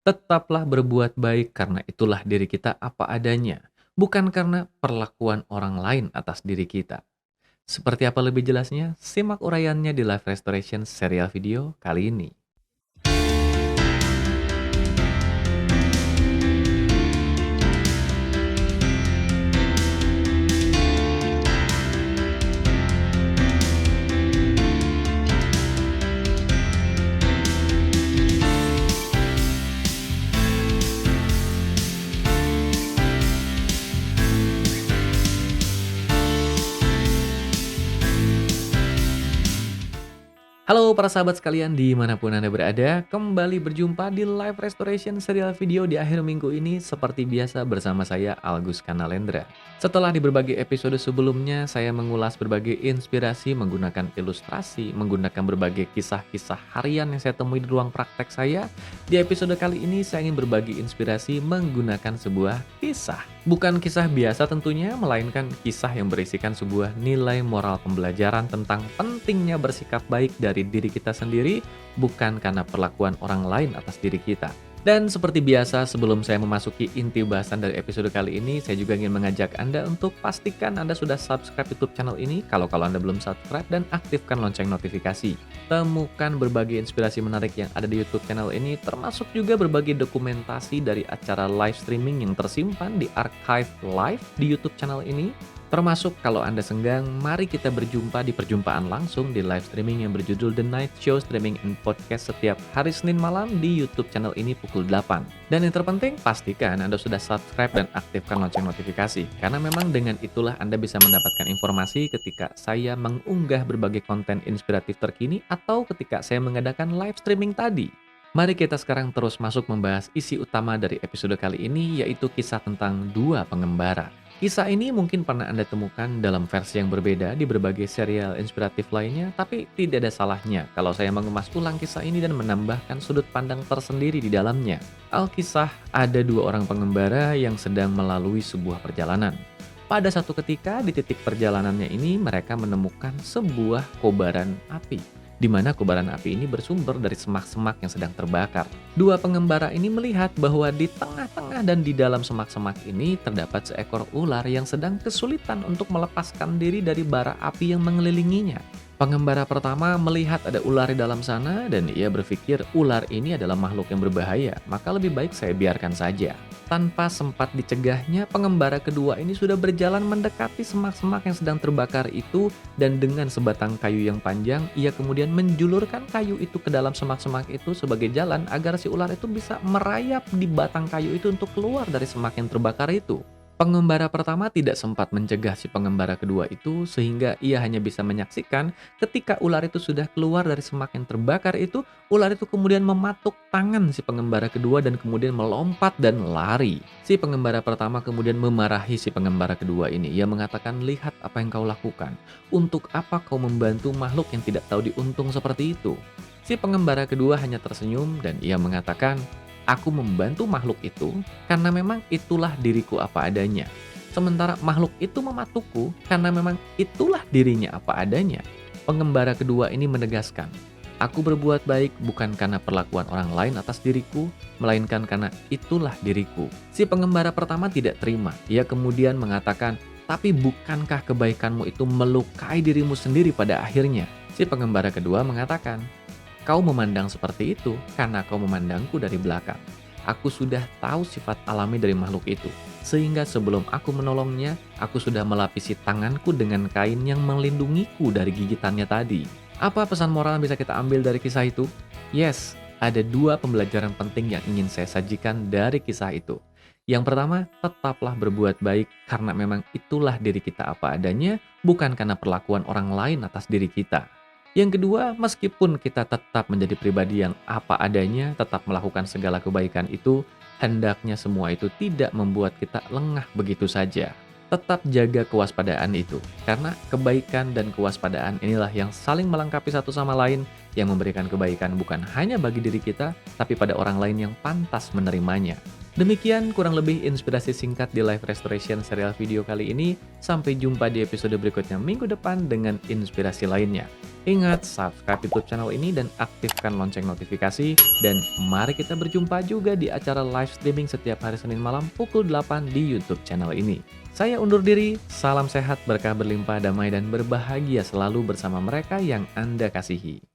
Tetaplah berbuat baik karena itulah diri kita apa adanya, bukan karena perlakuan orang lain atas diri kita. Seperti apa lebih jelasnya? Simak uraiannya di Live Restoration serial video kali ini. Halo para sahabat sekalian dimanapun Anda berada, kembali berjumpa di Live Restoration serial video di akhir minggu ini seperti biasa bersama saya Algus Kanalendra. Setelah di berbagai episode sebelumnya, saya mengulas berbagai inspirasi menggunakan ilustrasi, menggunakan berbagai kisah-kisah harian yang saya temui di ruang praktek saya. Di episode kali ini saya ingin berbagi inspirasi menggunakan sebuah kisah. Bukan kisah biasa tentunya, melainkan kisah yang berisikan sebuah nilai moral pembelajaran tentang pentingnya bersikap baik dari diri kita sendiri, bukan karena perlakuan orang lain atas diri kita. Dan seperti biasa, sebelum saya memasuki inti bahasan dari episode kali ini, saya juga ingin mengajak Anda untuk pastikan Anda sudah subscribe YouTube channel ini, kalau Anda belum subscribe, dan aktifkan lonceng notifikasi. Temukan berbagai inspirasi menarik yang ada di YouTube channel ini, termasuk juga berbagai dokumentasi dari acara live streaming yang tersimpan di archive live di YouTube channel ini. Termasuk kalau Anda senggang, mari kita berjumpa di perjumpaan langsung di live streaming yang berjudul The Night Show Streaming and Podcast setiap hari Senin malam di YouTube channel ini pukul 8. Dan yang terpenting, pastikan Anda sudah subscribe dan aktifkan lonceng notifikasi. Karena memang dengan itulah Anda bisa mendapatkan informasi ketika saya mengunggah berbagai konten inspiratif terkini atau ketika saya mengadakan live streaming tadi. Mari kita sekarang terus masuk membahas isi utama dari episode kali ini, yaitu kisah tentang dua pengembara. Kisah ini mungkin pernah Anda temukan dalam versi yang berbeda di berbagai serial inspiratif lainnya, tapi tidak ada salahnya kalau saya mengemas ulang kisah ini dan menambahkan sudut pandang tersendiri di dalamnya. Alkisah, ada dua orang pengembara yang sedang melalui sebuah perjalanan. Pada satu ketika di titik perjalanannya ini mereka menemukan sebuah kobaran api, di mana kobaran api ini bersumber dari semak-semak yang sedang terbakar. Dua pengembara ini melihat bahwa di tengah-tengah dan di dalam semak-semak ini terdapat seekor ular yang sedang kesulitan untuk melepaskan diri dari bara api yang mengelilinginya. Pengembara pertama melihat ada ular di dalam sana dan ia berpikir ular ini adalah makhluk yang berbahaya, maka lebih baik saya biarkan saja. Tanpa sempat dicegahnya, pengembara kedua ini sudah berjalan mendekati semak-semak yang sedang terbakar itu dan dengan sebatang kayu yang panjang, ia kemudian menjulurkan kayu itu ke dalam semak-semak itu sebagai jalan agar si ular itu bisa merayap di batang kayu itu untuk keluar dari semak yang terbakar itu. Pengembara pertama tidak sempat mencegah si pengembara kedua itu sehingga ia hanya bisa menyaksikan ketika ular itu sudah keluar dari semak yang terbakar itu, ular itu kemudian mematuk tangan si pengembara kedua dan kemudian melompat dan lari. Si pengembara pertama kemudian memarahi si pengembara kedua ini. Ia mengatakan, "Lihat apa yang kau lakukan. Untuk apa kau membantu makhluk yang tidak tahu diuntung seperti itu?" Si pengembara kedua hanya tersenyum dan ia mengatakan, "Aku membantu makhluk itu karena memang itulah diriku apa adanya. Sementara makhluk itu mematukku karena memang itulah dirinya apa adanya." Pengembara kedua ini menegaskan, "Aku berbuat baik bukan karena perlakuan orang lain atas diriku, melainkan karena itulah diriku." Si pengembara pertama tidak terima. Ia kemudian mengatakan, "Tapi bukankah kebaikanmu itu melukai dirimu sendiri pada akhirnya?" Si pengembara kedua mengatakan, "Kau memandang seperti itu karena kau memandangku dari belakang. Aku sudah tahu sifat alami dari makhluk itu, sehingga sebelum aku menolongnya, aku sudah melapisi tanganku dengan kain yang melindungiku dari gigitannya tadi." Apa pesan moral yang bisa kita ambil dari kisah itu? Yes, ada dua pembelajaran penting yang ingin saya sajikan dari kisah itu. Yang pertama, tetaplah berbuat baik karena memang itulah diri kita apa adanya, bukan karena perlakuan orang lain atas diri kita. Yang kedua, meskipun kita tetap menjadi pribadi yang apa adanya, tetap melakukan segala kebaikan itu, hendaknya semua itu tidak membuat kita lengah begitu saja. Tetap jaga kewaspadaan itu, karena kebaikan dan kewaspadaan inilah yang saling melengkapi satu sama lain, yang memberikan kebaikan bukan hanya bagi diri kita, tapi pada orang lain yang pantas menerimanya. Demikian kurang lebih inspirasi singkat di Live Restoration serial video kali ini. Sampai jumpa di episode berikutnya minggu depan dengan inspirasi lainnya. Ingat, subscribe YouTube channel ini dan aktifkan lonceng notifikasi. Dan mari kita berjumpa juga di acara live streaming setiap hari Senin malam pukul 8 di YouTube channel ini. Saya undur diri, salam sehat, berkah berlimpah, damai, dan berbahagia selalu bersama mereka yang Anda kasihi.